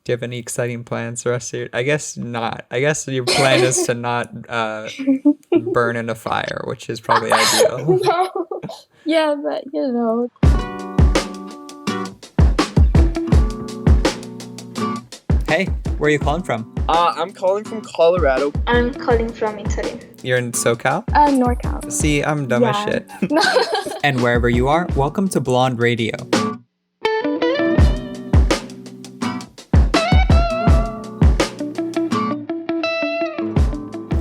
Do you have any exciting plans the rest of your... I guess not. I guess your plan is to not burn in a fire, which is probably ideal. No. Yeah, but Hey, where are you calling from? I'm calling from Colorado. I'm calling from Italy. You're in SoCal? NorCal. See, I'm dumb as shit. And wherever you are, welcome to Blond Radio.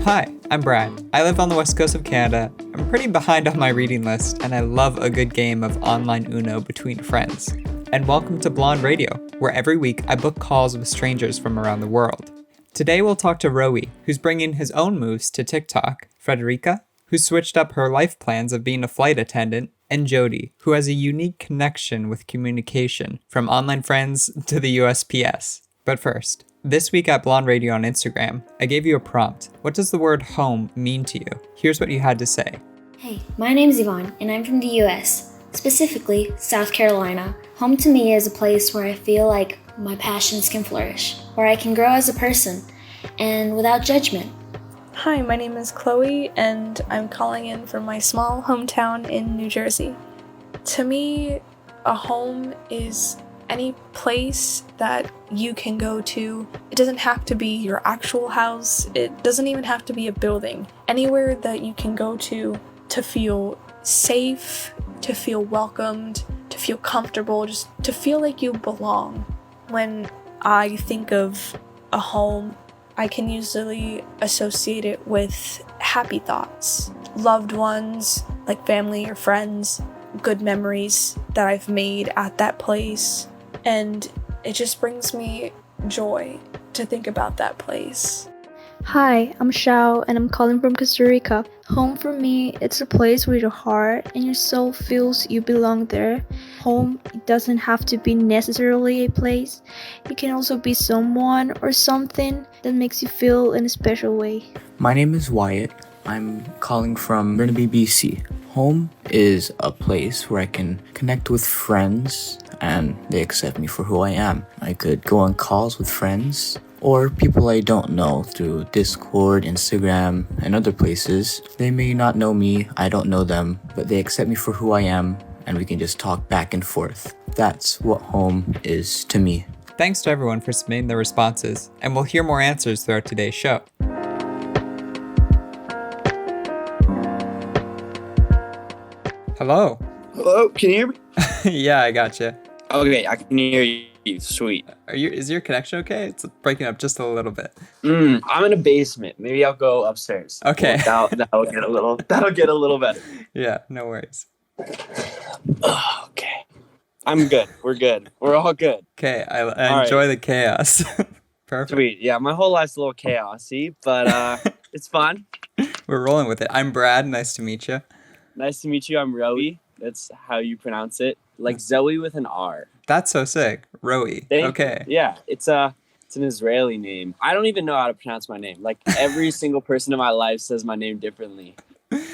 Hi, I'm Brad. I live on the west coast of Canada. I'm pretty behind on my reading list, and I love a good game of online Uno between friends. And welcome to Blond Radio, where every week I book calls with strangers from around the world. Today we'll talk to Rowie, who's bringing his own moves to TikTok, Frederica, who switched up her life plans of being a flight attendant, and Jody, who has a unique connection with communication, from online friends to the USPS. But first, this week at Blond Radio on Instagram, I gave you a prompt. What does the word home mean to you? Here's what you had to say. Hey, my name's Yvonne, and I'm from the US, specifically South Carolina. Home to me is a place where I feel like my passions can flourish, where I can grow as a person, and without judgment. Hi, my name is Chloe, and I'm calling in from my small hometown in New Jersey. To me, a home is any place that you can go to. It doesn't have to be your actual house. It doesn't even have to be a building. Anywhere that you can go to feel safe, to feel welcomed, to feel comfortable, just to feel like you belong. When I think of a home, I can usually associate it with happy thoughts, loved ones, like family or friends, good memories that I've made at that place. And it just brings me joy to think about that place. Hi, I'm Xiao, and I'm calling from Costa Rica. Home for me, it's a place where your heart and your soul feels you belong there. Home, it doesn't have to be necessarily a place. It can also be someone or something that makes you feel in a special way. My name is Wyatt. I'm calling from Burnaby, BC. Home is a place where I can connect with friends and they accept me for who I am. I could go on calls with friends or people I don't know through Discord, Instagram, and other places. They may not know me, I don't know them, but they accept me for who I am and we can just talk back and forth. That's what home is to me. Thanks to everyone for submitting their responses, and we'll hear more answers throughout today's show. Hello. Hello, can you hear me? Yeah, I gotcha. Okay, I can hear you. Sweet. Is your connection okay? It's breaking up just a little bit. I'm in a basement. Maybe I'll go upstairs. Okay. Well, that'll get a little better. Yeah, no worries. Okay. I'm good. We're good. We're all good. Okay, I enjoy the chaos. Perfect. Sweet. Yeah, my whole life's a little chaosy, but it's fun. We're rolling with it. I'm Brad. Nice to meet you. Nice to meet you. I'm Rowie. That's how you pronounce it. Like Zoe with an R. That's so sick. Rowie. Okay. Yeah, it's an Israeli name. I don't even know how to pronounce my name. Like every single person in my life says my name differently.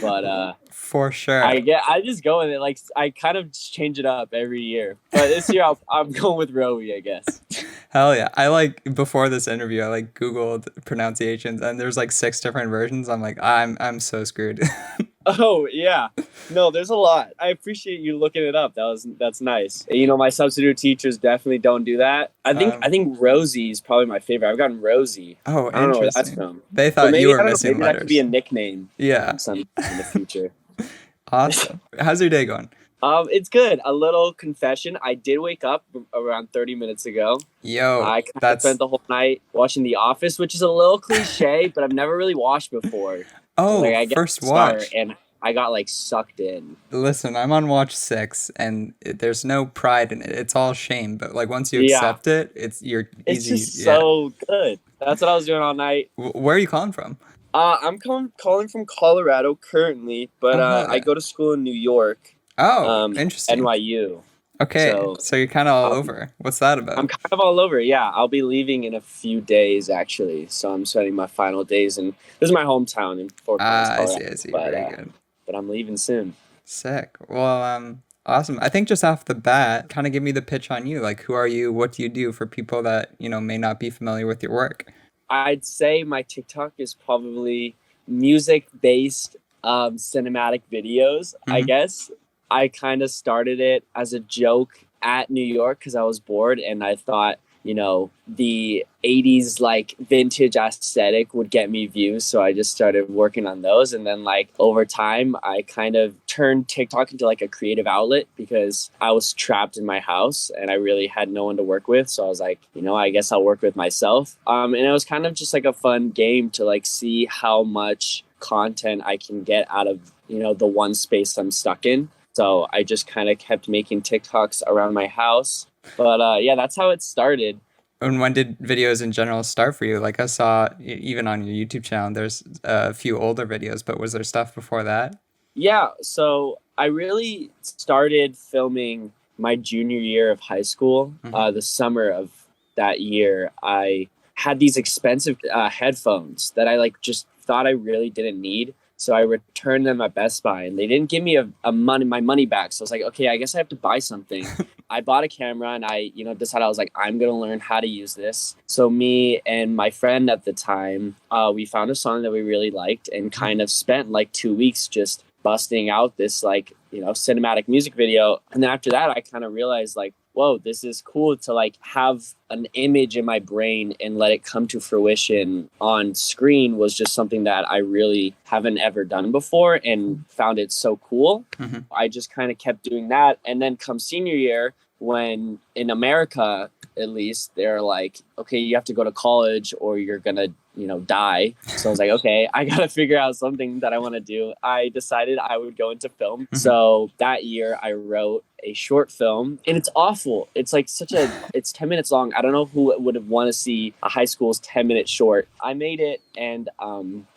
But for sure. I just go with it. Like I kind of just change it up every year. But this year I'm going with Rowie, I guess. Hell yeah. I before this interview, I Googled pronunciations and there's 6 different versions. I'm like, I'm so screwed. Oh yeah, no, there's a lot. I appreciate you looking it up. That's nice. You know, my substitute teachers definitely don't do that. I think Rosie is probably my favorite. I've gotten Rosie. Oh, I don't know where interesting. that's from. They thought you were missing maybe letters. That could be a nickname. Yeah. In the future. Awesome. How's your day going? It's good. A little confession. I did wake up around 30 minutes ago. Yo, I spent the whole night watching The Office, which is a little cliche, but I've never really watched before. Oh, I first watch. And I got sucked in. Listen, I'm on watch 6, and there's no pride in it. It's all shame. But once you accept it, it's easy. It's just so good. That's what I was doing all night. Where are you calling from? I'm calling from Colorado currently, but I go to school in New York. Oh, interesting. NYU. Okay, so you're kind of all over. What's that about? I'm kind of all over, yeah. I'll be leaving in a few days, actually. So I'm spending my final days, and this is my hometown in Fort Collins, Colorado. I see. Very good. But I'm leaving soon. Sick. Well, Awesome. I think just off the bat, kind of give me the pitch on you. Like, who are you? What do you do for people that, may not be familiar with your work? I'd say my TikTok is probably music-based cinematic videos, I guess. I kind of started it as a joke at New York because I was bored and I thought, the 80s like vintage aesthetic would get me views. So I just started working on those. And then like over time, I kind of turned TikTok into like a creative outlet because I was trapped in my house and I really had no one to work with. So I was like, I guess I'll work with myself. And it was kind of just like a fun game to like see how much content I can get out of, the one space I'm stuck in. So I just kind of kept making TikToks around my house. But yeah, that's how it started. And when did videos in general start for you? Like I saw even on your YouTube channel, there's a few older videos, but was there stuff before that? Yeah, so I really started filming my junior year of high school. The summer of that year, I had these expensive headphones that I like just thought I really didn't need. So I returned them at Best Buy and they didn't give me my money back. So I was like, okay, I guess I have to buy something. I bought a camera and I, decided I was like, I'm going to learn how to use this. So me and my friend at the time, we found a song that we really liked and kind of spent like 2 weeks just busting out this like, cinematic music video. And then after that, I kind of realized like, whoa, this is cool to like have an image in my brain and let it come to fruition on screen was just something that I really haven't ever done before and found it so cool. I just kind of kept doing that. And then come senior year, when in America, at least, they're like, okay, you have to go to college or you're going to, die. So I was like, okay, I got to figure out something that I want to do. I decided I would go into film. So that year I wrote a short film and it's awful. It's like it's 10 minutes long. I don't know who would want to see a high school's 10-minute short. I made it. And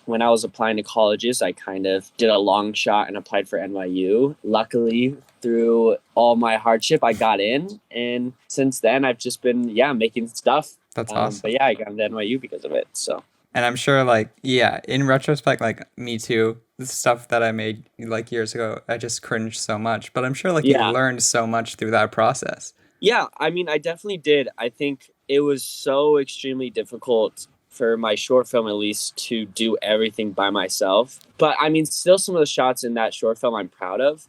when I was applying to colleges, I kind of did a long shot and applied for NYU. Luckily, through all my hardship, I got in. And since then, I've just been, making stuff. That's awesome. But yeah, I got into NYU because of it. So. And I'm sure, like, in retrospect, like, me too, the stuff that I made, like, years ago, I just cringed so much. But I'm sure, like, you learned so much through that process. Yeah, I mean, I definitely did. I think it was so extremely difficult for my short film, at least, to do everything by myself. But, I mean, still some of the shots in that short film I'm proud of.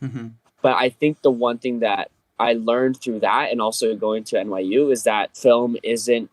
But I think the one thing that I learned through that and also going to NYU is that film isn't,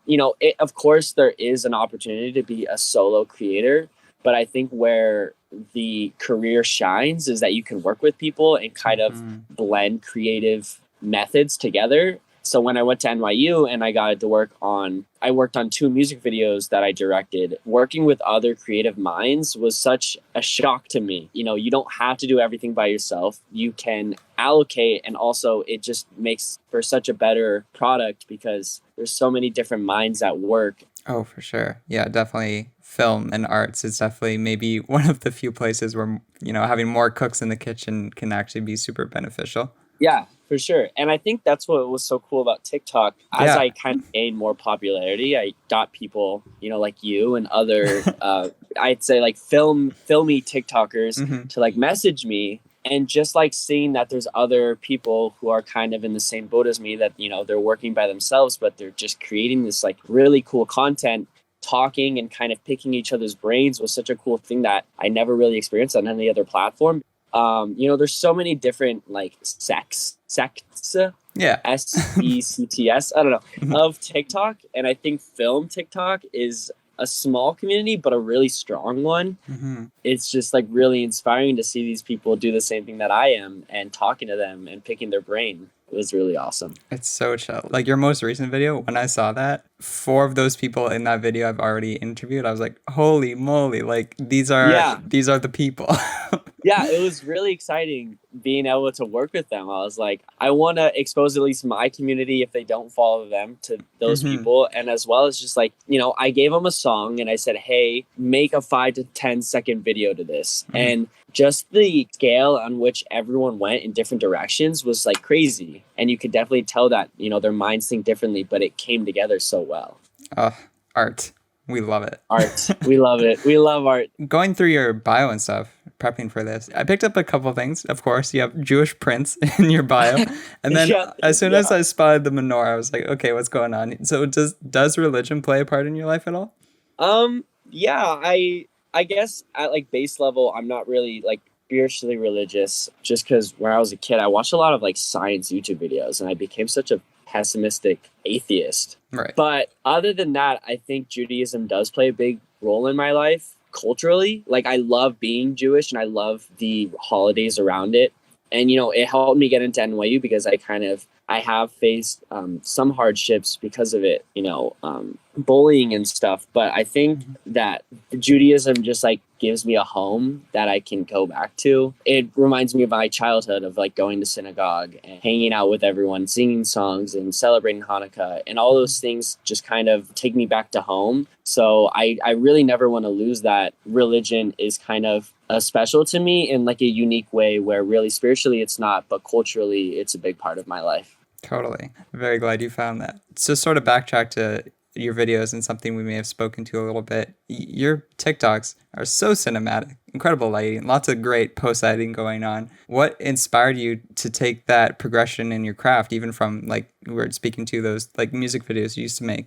of course there is an opportunity to be a solo creator, but I think where the career shines is that you can work with people and kind of blend creative methods together. So when I went to NYU and I got to I worked on 2 music videos that I directed. Working with other creative minds was such a shock to me. You don't have to do everything by yourself. You can allocate, and also it just makes for such a better product because there's so many different minds at work. Oh, for sure. Yeah, definitely. Film and arts is definitely maybe one of the few places where, having more cooks in the kitchen can actually be super beneficial. Yeah, for sure. And I think that's what was so cool about TikTok. As I kind of gained more popularity, I got people, like you and other, I'd say like filmy TikTokers to like message me. And just like seeing that there's other people who are kind of in the same boat as me that, they're working by themselves, but they're just creating this like really cool content, talking and kind of picking each other's brains was such a cool thing that I never really experienced on any other platform. There's so many different like sects, SECTS, I don't know, of TikTok. And I think film TikTok is a small community, but a really strong one. It's just like really inspiring to see these people do the same thing that I am and talking to them and picking their brain. It was really awesome. It's so chill. Like your most recent video, when I saw that, 4 of those people in that video I've already interviewed. I was like, holy moly, like these are the people. Yeah, it was really exciting being able to work with them. I was like, I want to expose at least my community, if they don't follow them, to those people. And as well as just like, I gave them a song and I said, hey, make a 5 to 10 second video to this. And just the scale on which everyone went in different directions was like crazy. And you could definitely tell that, their minds think differently, but it came together so well. Art. We love it. Art. We love it. We love art. Going through your bio and stuff, prepping for this, I picked up a couple things. Of course, you have Jewish prince in your bio. And then as soon as I spotted the menorah, I was like, okay, what's going on? So does religion play a part in your life at all? Yeah, I guess at like base level, I'm not really like spiritually religious, just because when I was a kid, I watched a lot of like science YouTube videos and I became such a pessimistic atheist. Right. But other than that, I think Judaism does play a big role in my life culturally. Like I love being Jewish and I love the holidays around it. And, you know, it helped me get into NYU because I have faced some hardships because of it, you know, bullying and stuff. But I think that Judaism just like gives me a home that I can go back to. It reminds me of my childhood of like going to synagogue and hanging out with everyone, singing songs and celebrating Hanukkah, and all those things just kind of take me back to home. So I really never want to lose that. Religion is kind of special to me in like a unique way where really spiritually it's not, but culturally it's a big part of my life. Totally. Very glad you found that. So sort of backtrack to your videos and something we may have spoken to a little bit. Your TikToks are so cinematic, incredible lighting, lots of great post-editing going on. What inspired you to take that progression in your craft, even from like we were speaking to those like music videos you used to make?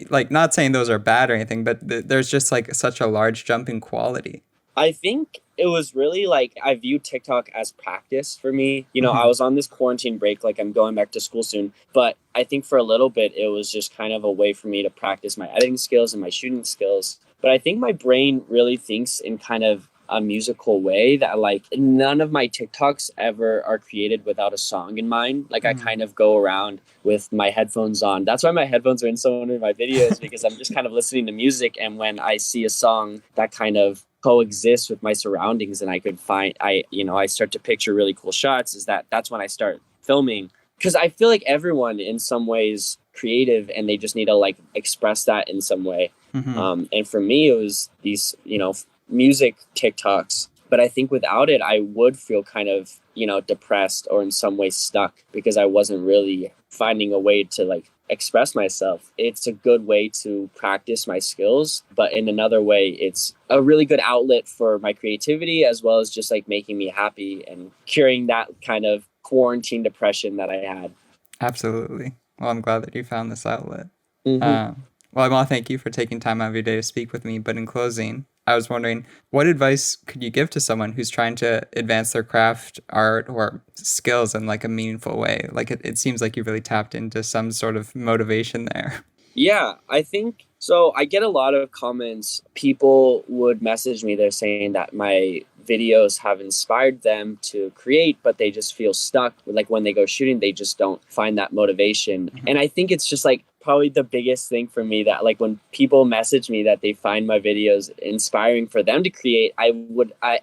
Like not saying those are bad or anything, but there's just like such a large jump in quality. I think it was really like I view TikTok as practice for me. You know, I was on this quarantine break, like I'm going back to school soon. But I think for a little bit, it was just kind of a way for me to practice my editing skills and my shooting skills. But I think my brain really thinks in kind of a musical way that like none of my TikToks ever are created without a song in mind. Like I kind of go around with my headphones on. That's why my headphones are in so many of my videos, because I'm just kind of listening to music. And when I see a song that kind of coexist with my surroundings and I start to picture really cool shots, that's when I start filming, because I feel like everyone in some ways creative and they just need to like express that in some way. And for me it was these, you know, music TikToks, but I think without it I would feel kind of, you know, depressed or in some way stuck because I wasn't really finding a way to like express myself. It's a good way to practice my skills, but in another way it's a really good outlet for my creativity as well as just like making me happy and curing that kind of quarantine depression that I had. Absolutely. Well, I'm glad that you found this outlet. Well, I want to thank you for taking time out of your day to speak with me, but in closing, I was wondering, what advice could you give to someone who's trying to advance their craft, art, or skills in like a meaningful way? Like it seems like you really tapped into some sort of motivation there. Yeah, I think so. I get a lot of comments. People would message me. They're saying that my videos have inspired them to create, but they just feel stuck. Like when they go shooting, they just don't find that motivation. And I think it's just like probably the biggest thing for me that like when people message me that they find my videos inspiring for them to create,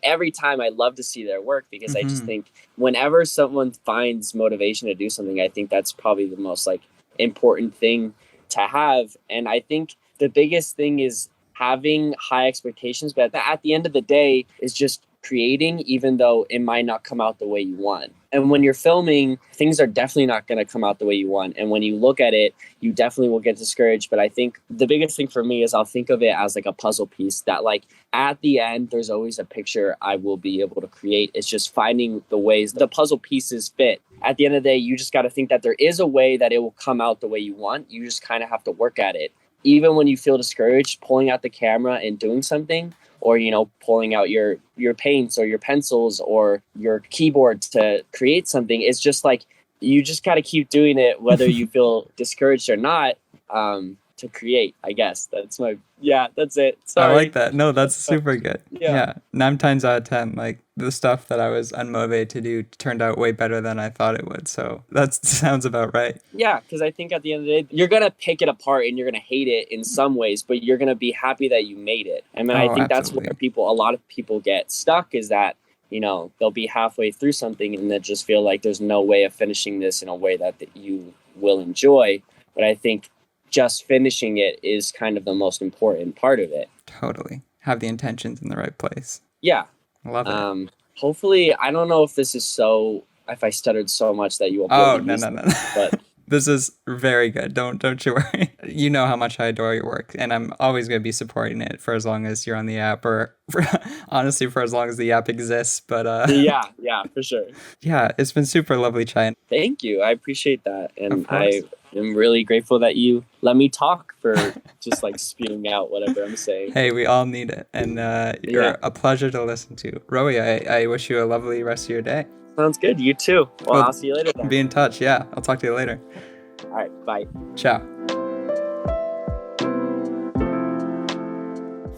every time I love to see their work, because I just think whenever someone finds motivation to do something, I think that's probably the most like important thing to have. And I think the biggest thing is having high expectations, but at the end of the day is just creating, even though it might not come out the way you want. And when you're filming, things are definitely not going to come out the way you want. And when you look at it, you definitely will get discouraged. But I think the biggest thing for me is I'll think of it as like a puzzle piece that like at the end, there's always a picture I will be able to create. It's just finding the ways the puzzle pieces fit. At the end of the day, you just got to think that there is a way that it will come out the way you want. You just kind of have to work at it. Even when you feel discouraged, pulling out the camera and doing something, or, you know, pulling out your paints or your pencils or your keyboard to create something, it's just like, you just got to keep doing it, whether you feel discouraged or not, to create, I guess. That's it. Sorry. I like that. No, that's super good. Yeah. 9 times out of 10, like the stuff that I was unmotivated to do turned out way better than I thought it would. So that sounds about right. Yeah, because I think at the end of the day, you're going to pick it apart and you're going to hate it in some ways, but you're going to be happy that you made it. I mean, I think absolutely. That's where a lot of people get stuck, is that, you know, they'll be halfway through something and they just feel like there's no way of finishing this in a way that you will enjoy. But I think just finishing it is kind of the most important part of it. Totally. Have the intentions in the right place. Yeah. Love it. Hopefully, I don't know if I stuttered so much that you won't be able to use no. But This is very good. Don't you worry. You know how much I adore your work, and I'm always going to be supporting it for as long as you're on the app, or honestly, for as long as the app exists. But Yeah, for sure. yeah, it's been super lovely chatting. Thank you. I appreciate that. And Of course. I am really grateful that you let me talk for just like spewing out whatever I'm saying. Hey, we all need it, and you're Yeah. a pleasure to listen to. Rowie, I wish you a lovely rest of your day. Sounds good. You too. Well, Well, I'll see you later then. Be in touch. Yeah, I'll talk to you later. All right. Bye. Ciao.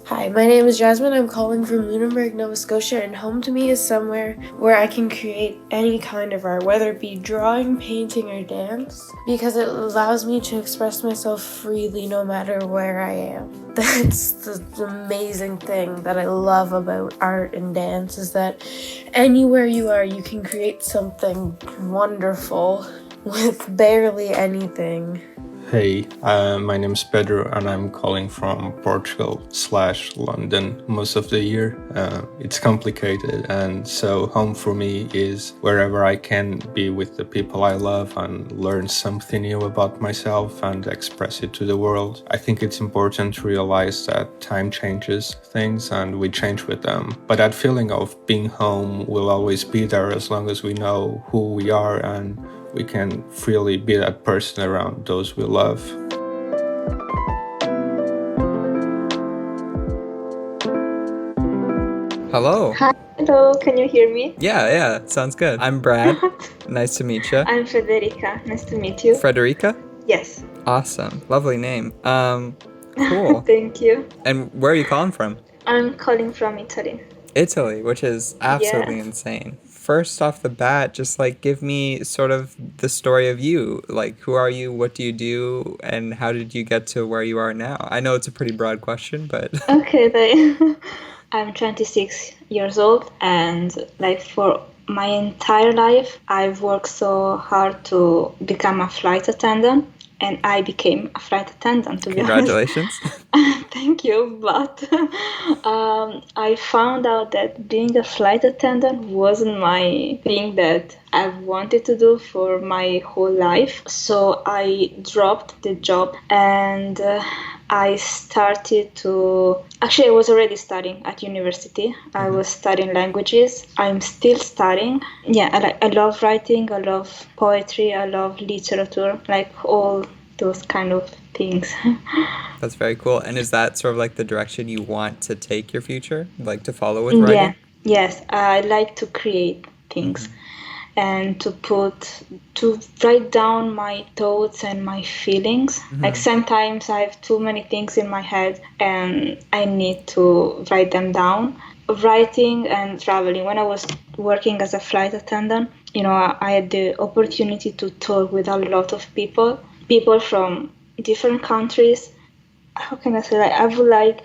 Hi, my name is Jasmine. I'm calling from Lunenburg, Nova Scotia, and home to me is somewhere where I can create any kind of art, whether it be drawing, painting, or dance, because it allows me to express myself freely no matter where I am. That's the amazing thing that I love about art and dance, is that anywhere you are, you can create something wonderful with barely anything. Hey, my name is Pedro and I'm calling from Portugal/London most of the year. It's complicated, and so home for me is wherever I can be with the people I love and learn something new about myself and express it to the world. I think it's important to realize that time changes things and we change with them. But that feeling of being home will always be there as long as we know who we are and we can freely be that person around those we love. Hello. Hi, hello, can you hear me? Yeah, sounds good. I'm Brad. Nice to meet you. I'm Frederica. Nice to meet you. Frederica? Yes. Awesome. Lovely name. Cool. Thank you. And where are you calling from? I'm calling from Italy. Italy, which is absolutely Yeah. insane. First off the bat, just like give me sort of the story of you. Like, who are you? What do you do? And how did you get to where you are now? I know it's a pretty broad question, but Okay, then. I'm 26 years old, and like for my entire life, I've worked so hard to become a flight attendant, and I became a flight attendant, to be honest. congratulations. Thank you, but I found out that being a flight attendant wasn't my thing that I wanted to do for my whole life. So I dropped the job and I started to... Actually, I was already studying at university. I was studying languages. I'm still studying. Yeah, I love writing. I love poetry. I love literature, like all those kind of things. That's very cool. And is that sort of like the direction you want to take your future? Like to follow with writing? Yeah, yes. I like to create things and to write down my thoughts and my feelings. Like sometimes I have too many things in my head and I need to write them down. Writing and traveling. When I was working as a flight attendant, I had the opportunity to talk with a lot of people from different countries. How can I say that? I would like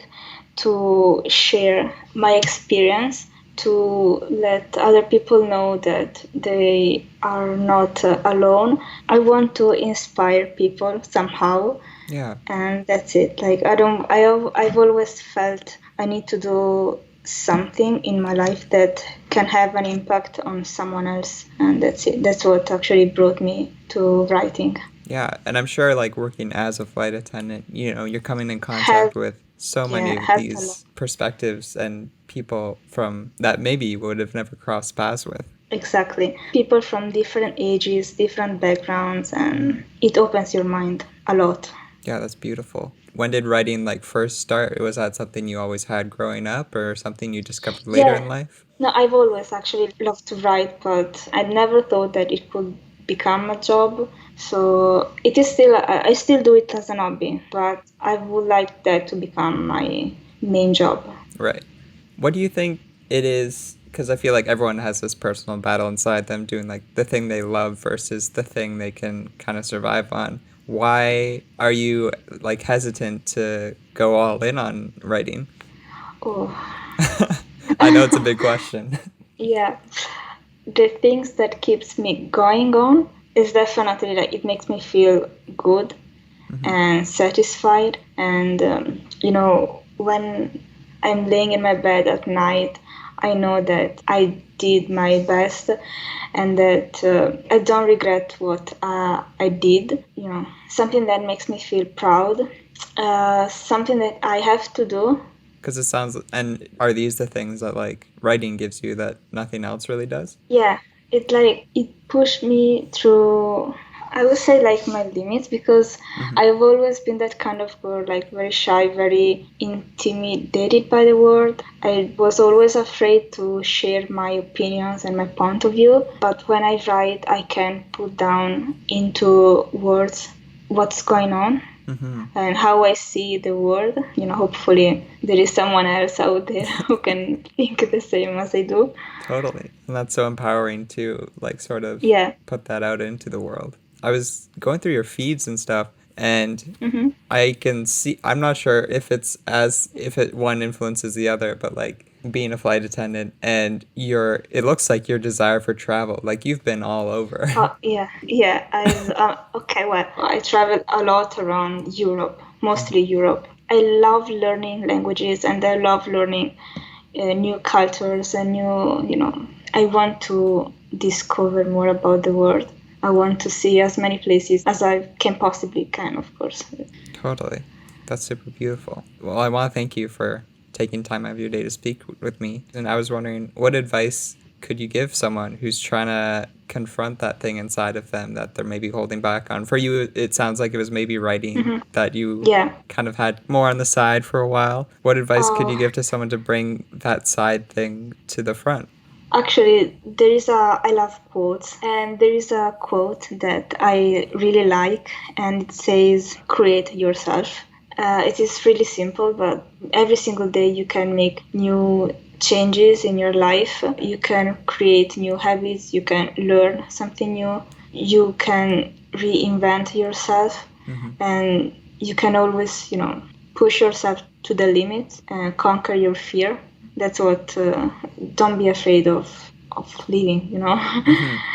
to share my experience to let other people know that they are not alone. I want to inspire people somehow. Yeah. And that's it. Like I've always felt I need to do something in my life that can have an impact on someone else, and that's it. That's what actually brought me to writing. Yeah, and I'm sure like working as a flight attendant, you're coming in contact with so many of these perspectives and people from that maybe you would have never crossed paths with. Exactly. People from different ages, different backgrounds, and it opens your mind a lot. Yeah, that's beautiful. When did writing like first start? Was that something you always had growing up or something you discovered later in life? No, I've always actually loved to write, but I never thought that it could become a job. So it is still, I still do it as an hobby, but I would like that to become my main job. Right. What do you think it is? Because I feel like everyone has this personal battle inside them doing like the thing they love versus the thing they can kind of survive on. Why are you like hesitant to go all in on writing? Oh. I know it's a big question. Yeah. The things that keeps me going on is definitely like it makes me feel good and satisfied. And, when I'm laying in my bed at night, I know that I did my best, and that I don't regret what I did. Something that makes me feel proud, something that I have to do. Because it sounds, and are these the things that like writing gives you that nothing else really does? Yeah, it pushed me through, I would say, like my limits, because I've always been that kind of girl, like very shy, very intimidated by the world. I was always afraid to share my opinions and my point of view. But when I write, I can put down into words what's going on. And how I see the world. Hopefully there is someone else out there who can think the same as I do. Totally. And that's so empowering to like sort of put that out into the world. I was going through your feeds and stuff, and I can see, I'm not sure if one influences the other, but like being a flight attendant and it looks like your desire for travel, like you've been all over. Yeah. I travel a lot around Europe, mostly Europe. I love learning languages, and I love learning new cultures and I want to discover more about the world. I want to see as many places as I can possibly can, of course. Totally. That's super beautiful. Well, I want to thank you for taking time out of your day to speak with me. And I was wondering, what advice could you give someone who's trying to confront that thing inside of them that they're maybe holding back on? For you, it sounds like it was maybe writing that you kind of had more on the side for a while. What advice could you give to someone to bring that side thing to the front? Actually, I love quotes, and there is a quote that I really like, and it says, create yourself. It is really simple, but every single day you can make new changes in your life. You can create new habits, you can learn something new, you can reinvent yourself, and you can always, push yourself to the limit and conquer your fear. That's what, don't be afraid of living,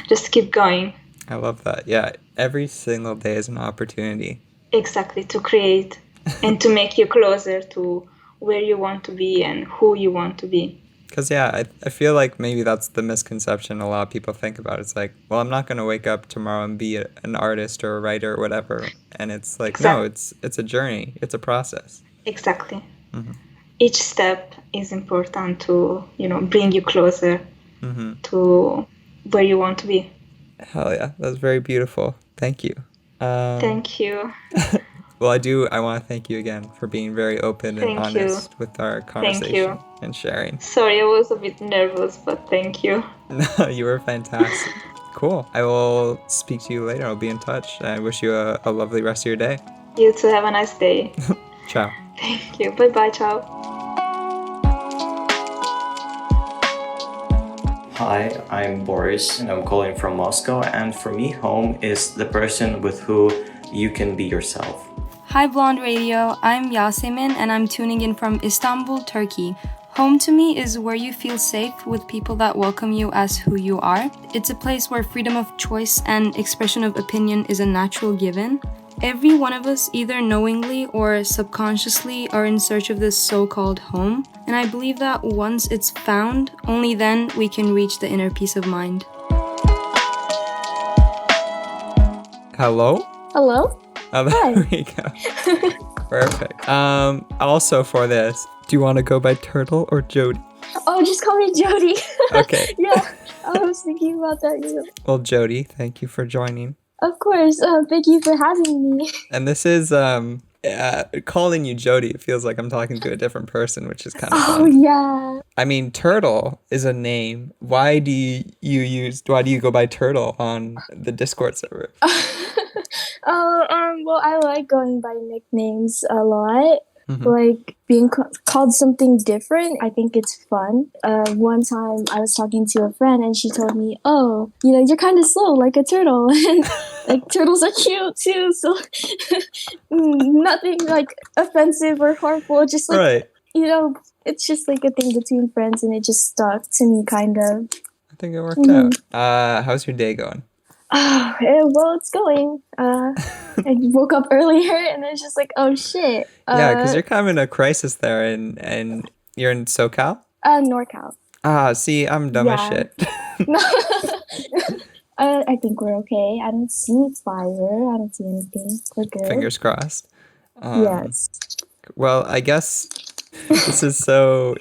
Just keep going. I love that. Yeah, every single day is an opportunity. Exactly, to create and to make you closer to where you want to be and who you want to be. Because, I feel like maybe that's the misconception a lot of people think about. It's like, well, I'm not going to wake up tomorrow and be an artist or a writer or whatever. And it's like, no, it's a journey. It's a process. Exactly. Each step is important to, bring you closer to where you want to be. Hell yeah. That's very beautiful. Thank you. Thank you. Well, I want to thank you again for being very open and honest with our conversation and sharing. Sorry, I was a bit nervous, but thank you. No, you were fantastic. Cool. I will speak to you later. I'll be in touch. I wish you a lovely rest of your day. You too. Have a nice day. Ciao. Thank you. Bye-bye. Ciao. Hi, I'm Boris and I'm calling from Moscow, and for me, home is the person with who you can be yourself. Hi Blond Radio, I'm Yasemin and I'm tuning in from Istanbul, Turkey. Home to me is where you feel safe with people that welcome you as who you are. It's a place where freedom of choice and expression of opinion is a natural given. Every one of us, either knowingly or subconsciously, are in search of this so-called home. And I believe that once it's found, only then we can reach the inner peace of mind. Hello? Hello? Oh, there we go. Perfect. Also for this, do you want to go by Turtle or Jody? Oh, just call me Jody. Okay. Yeah, I was thinking about that. Well, Jody, thank you for joining. Of course. Thank you for having me. And this is calling you Jody. It feels like I'm talking to a different person, which is kind of fun. Oh, yeah. I mean, Turtle is a name. Why do you go by Turtle on the Discord server? Well, I like going by nicknames a lot. Like being called something different, I think it's fun. One time I was talking to a friend and she told me, oh, you're kind of slow like a turtle. And like turtles are cute too. So nothing like offensive or harmful. Just like, right. It's just like a thing between friends and it just stuck to me kind of. I think it worked out. How's your day going? Well, it's going. I woke up earlier and it's just like, oh shit. Yeah, because you're kind of in a crisis there, and you're in SoCal? NorCal. Ah, see, I'm dumb as shit. I think we're okay. I don't see fire. I don't see anything. We're good. Fingers crossed. Yes. Well, I guess this is so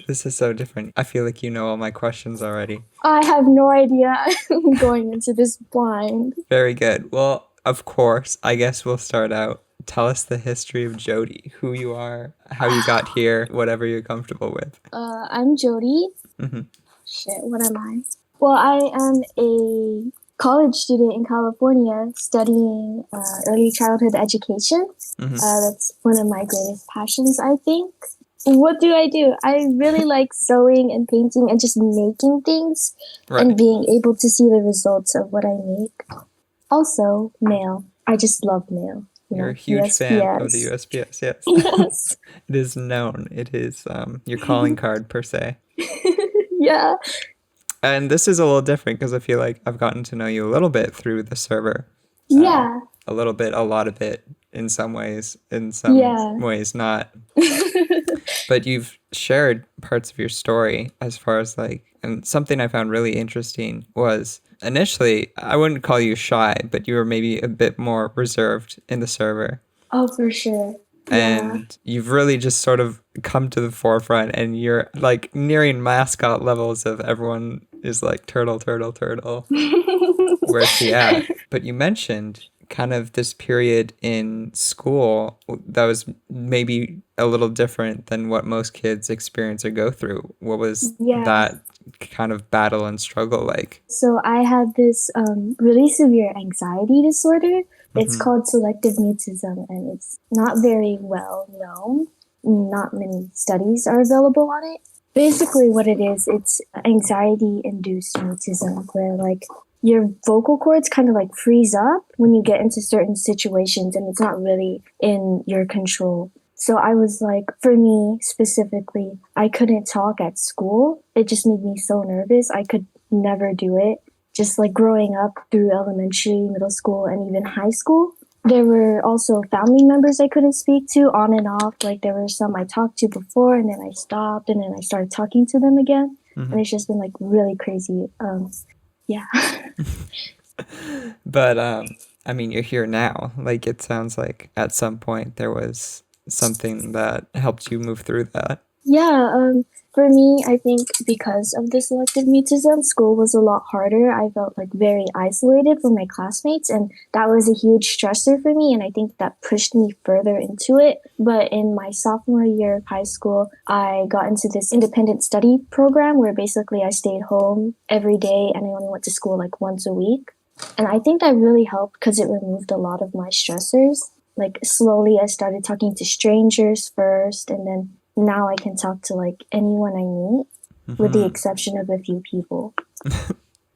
different. I feel like you know all my questions already. I have no idea. I'm going into this blind. Very good. Well, of course, I guess we'll start out. Tell us the history of Jody, who you are, how you got here, whatever you're comfortable with. I'm Jody. Mm-hmm. Shit, what am I? Well, I am a college student in California studying early childhood education. Mm-hmm. That's one of my greatest passions, I think. What do? I really like sewing and painting and just making things and being able to see the results of what I make. Also, mail. I just love mail. You're a huge USPS. fan of the USPS, yes. Yes. It is known. It is your calling card, per se. Yeah. And this is a little different because I feel like I've gotten to know you a little bit through the server. Yeah. A little bit, a lot of it in some ways. In some ways not. But you've shared parts of your story as far as like, and something I found really interesting was initially, I wouldn't call you shy, but you were maybe a bit more reserved in the server. Oh, for sure. And you've really just sort of come to the forefront and you're like nearing mascot levels of everyone is like turtle, turtle, turtle. Where's she at? But you mentioned kind of this period in school that was maybe a little different than what most kids experience or go through. What was that kind of battle and struggle like? So I had this really severe anxiety disorder. It's called selective mutism, and it's not very well known. Not many studies are available on it. Basically what it is, it's anxiety-induced mutism, where like your vocal cords kind of like freeze up when you get into certain situations and it's not really in your control. So I was like, for me specifically, I couldn't talk at school. It just made me so nervous. I could never do it. Just like growing up through elementary, middle school, and even high school. There were also family members I couldn't speak to on and off. Like there were some I talked to before and then I stopped and then I started talking to them again. And it's just been like really crazy. Yeah. But I mean, you're here now. Like it sounds like at some point there was something that helped you move through that. Yeah, for me, I think because of the selective mutism, school was a lot harder. I felt like very isolated from my classmates, and that was a huge stressor for me, and I think that pushed me further into it. But in my sophomore year of high school, I got into this independent study program where basically I stayed home every day and I only went to school like once a week. And I think that really helped because it removed a lot of my stressors. Like slowly I started talking to strangers first, and then now I can talk to like anyone I meet, with the exception of a few people.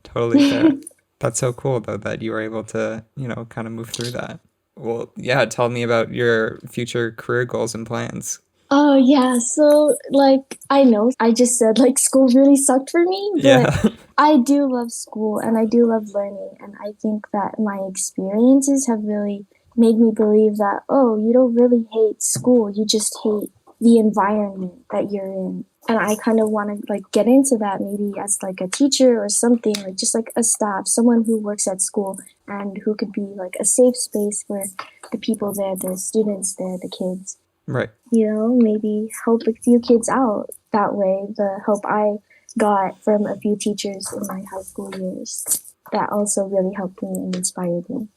Totally fair. That's so cool though that you were able to, you know, kind of move through that. Well, yeah, tell me about your future career goals and plans. Oh yeah, so like I know I just said like school really sucked for me, but I do love school and I do love learning, and I think that my experiences have really made me believe that, oh, you don't really hate school, you just hate the environment that you're in. And I kind of want to like get into that maybe as like a teacher or something, like just like a staff, someone who works at school and who could be like a safe space for the people there, the students there, the kids. Right. You know, maybe help a few kids out that way. The help I got from a few teachers in my high school years, that also really helped me and inspired me.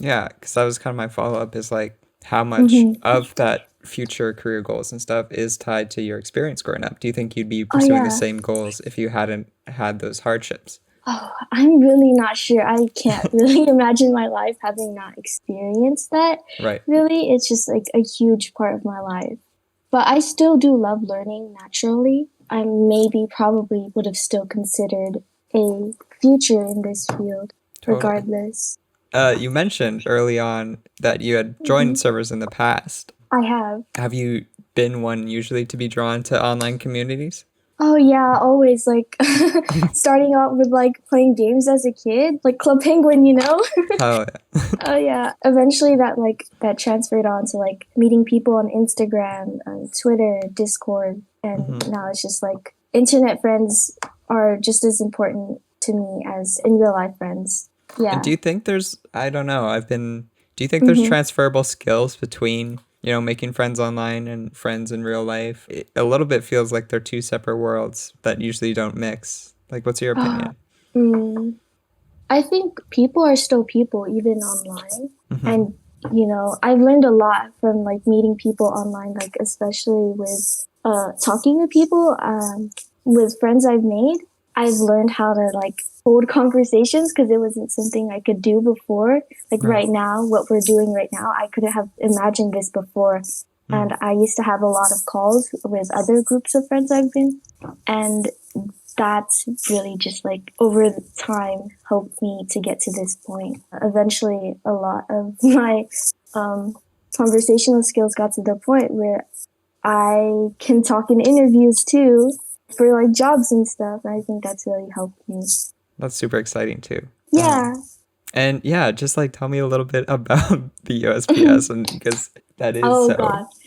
Yeah, because that was kind of my follow-up is like how much of that future career goals and stuff is tied to your experience growing up. Do you think you'd be pursuing the same goals if you hadn't had those hardships? Oh, I'm really not sure. I can't really imagine my life having not experienced that. Right. Really, it's just like a huge part of my life. But I still do love learning naturally. I maybe probably would have still considered a future in this field, regardless. You mentioned early on that you had joined servers in the past. I have. Have you been one usually to be drawn to online communities? Oh yeah, always, like starting out with like playing games as a kid, like Club Penguin, you know? Oh yeah. Oh yeah. Eventually that transferred on to like meeting people on Instagram, Twitter, Discord, and now it's just like internet friends are just as important to me as in real life friends. Yeah. And do you think there's, I don't know, do you think there's transferable skills between, making friends online and friends in real life? It a little bit feels like they're two separate worlds that usually don't mix. Like, what's your opinion? I think people are still people, even online. And, I've learned a lot from like meeting people online, like especially with talking to people, with friends I've made. I've learned how to like hold conversations because it wasn't something I could do before. Like right now, what we're doing right now, I couldn't have imagined this before. And I used to have a lot of calls with other groups of friends I've been. And that's really just like over the time helped me to get to this point. Eventually, a lot of my conversational skills got to the point where I can talk in interviews too for like jobs and stuff. And I think that's really helped me. That's super exciting too. Yeah. And yeah, just like tell me a little bit about the USPS, and because that is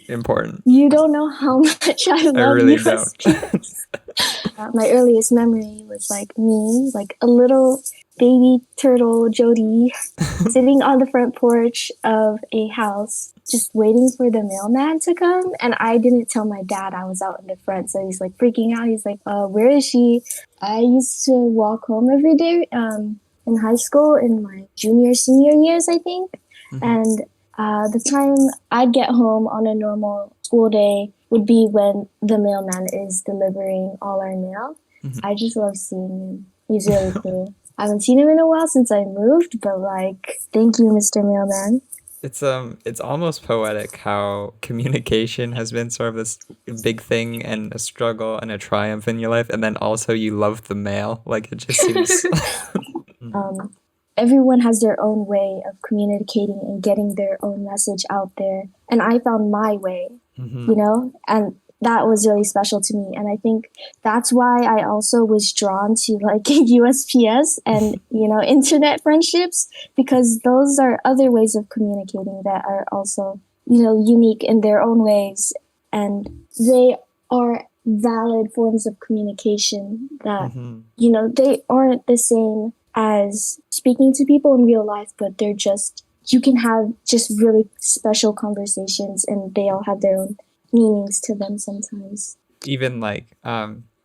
important. You don't know how much I love really USPS. My earliest memory was like me, like a little baby turtle, Jody, sitting on the front porch of a house, just waiting for the mailman to come. And I didn't tell my dad I was out in the front. So he's like freaking out. He's like, where is she? I used to walk home every day in high school in my senior years, I think. And the time I'd get home on a normal school day would be when the mailman is delivering all our mail. I just love seeing him. He's really cool. I haven't seen him in a while since I moved, but like, thank you, Mr. Mailman. It's almost poetic how communication has been sort of this big thing and a struggle and a triumph in your life, and then also you love the mail. Like, it just seems everyone has their own way of communicating and getting their own message out there. And I found my way, and that was really special to me. And I think that's why I also was drawn to like USPS and, internet friendships, because those are other ways of communicating that are also, unique in their own ways. And they are valid forms of communication that, they aren't the same as speaking to people in real life, but they're just, you can have just really special conversations and they all have their own meanings to them sometimes. Even like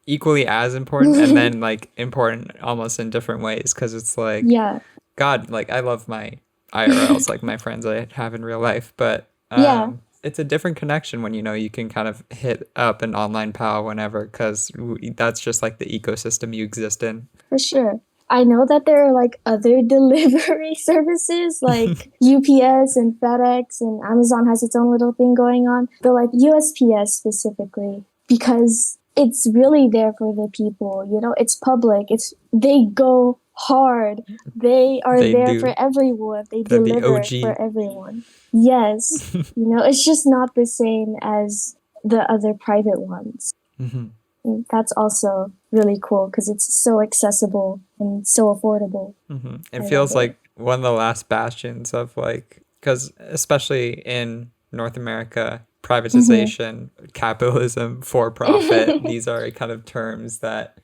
equally as important and then like important almost in different ways, because it's like, God, like I love my IRLs, like my friends I have in real life, but it's a different connection when you can kind of hit up an online pal whenever, because that's just like the ecosystem you exist in. For sure. I know that there are like other delivery services like UPS and FedEx, and Amazon has its own little thing going on. But like USPS specifically, because it's really there for the people, it's public. They go hard. They are there for everyone. They deliver for everyone. Yes. It's just not the same as the other private ones. That's also really cool because it's so accessible and so affordable. It feels like one of the last bastions of like, because especially in North America, privatization, capitalism, for-profit, these are kind of terms that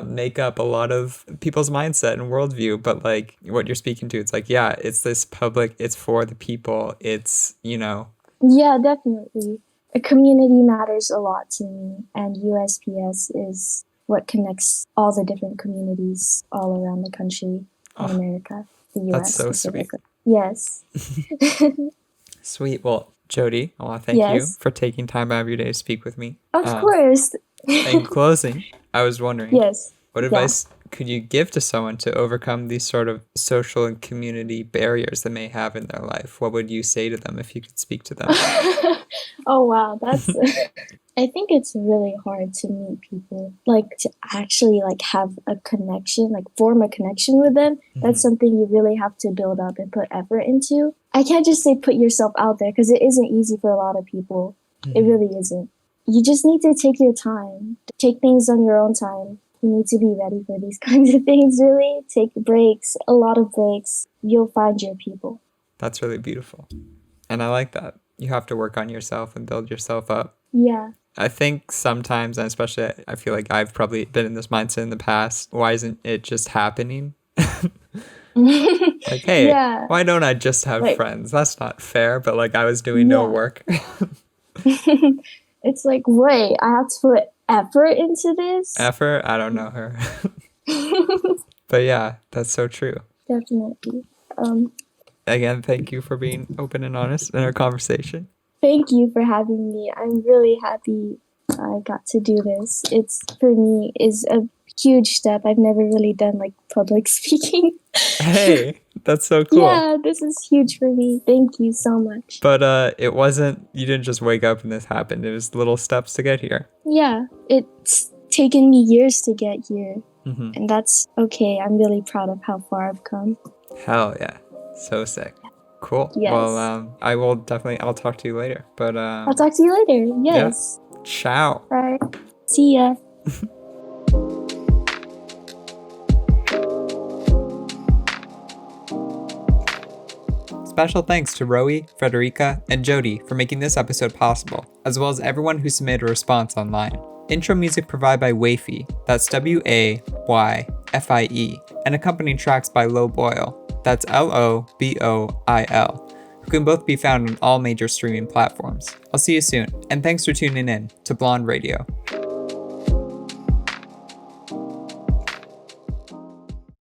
make up a lot of people's mindset and worldview. But like what you're speaking to, it's like, it's this public, it's for the people, it's, Yeah, definitely. A community matters a lot to me, and USPS is what connects all the different communities all around the country in America, the US. That's so sweet. Yes. Sweet. Well, Jody, I want to thank you for taking time out of your day to speak with me. Of course. In closing, I was wondering, what advice could you give to someone to overcome these sort of social and community barriers they may have in their life? What would you say to them if you could speak to them? Oh, wow. That's, I think it's really hard to meet people, like to actually like have a connection, like form a connection with them. That's something you really have to build up and put effort into. I can't just say put yourself out there because it isn't easy for a lot of people. It really isn't. You just need to take your time, take things on your own time. You need to be ready for these kinds of things, really. Take breaks, a lot of breaks. You'll find your people. That's really beautiful. And I like that. You have to work on yourself and build yourself up. Yeah. I think sometimes, and especially I feel like I've probably been in this mindset in the past, why isn't it just happening? Like, hey, Yeah. why don't I just have Like- friends? That's not fair, but like I was doing no Yeah. work. It's like, wait, I have to put effort into this? Effort? I don't know her. But yeah, that's so true. Definitely. Again, thank you for being open and honest in our conversation. Thank you for having me. I'm really happy I got to do this. It's, for me, is a huge step. I've never really done like public speaking. Hey, that's so cool. Yeah, this is huge for me. Thank you so much. But it wasn't, you didn't just wake up and this happened. It was little steps to get here. Yeah, it's taken me years to get here. Mm-hmm. And that's okay. I'm really proud of how far I've come. Hell yeah. So sick. Cool. Yes. Well, I'll talk to you later. But I'll talk to you later. Yes. Yeah. Ciao. Right. See ya. Special thanks to Rowie, Frederica, and Jody for making this episode possible, as well as everyone who submitted a response online. Intro music provided by Wayfie, that's Wayfie, and accompanying tracks by Low Boil, that's Loboil, who can both be found on all major streaming platforms. I'll see you soon, and thanks for tuning in to Blond Radio.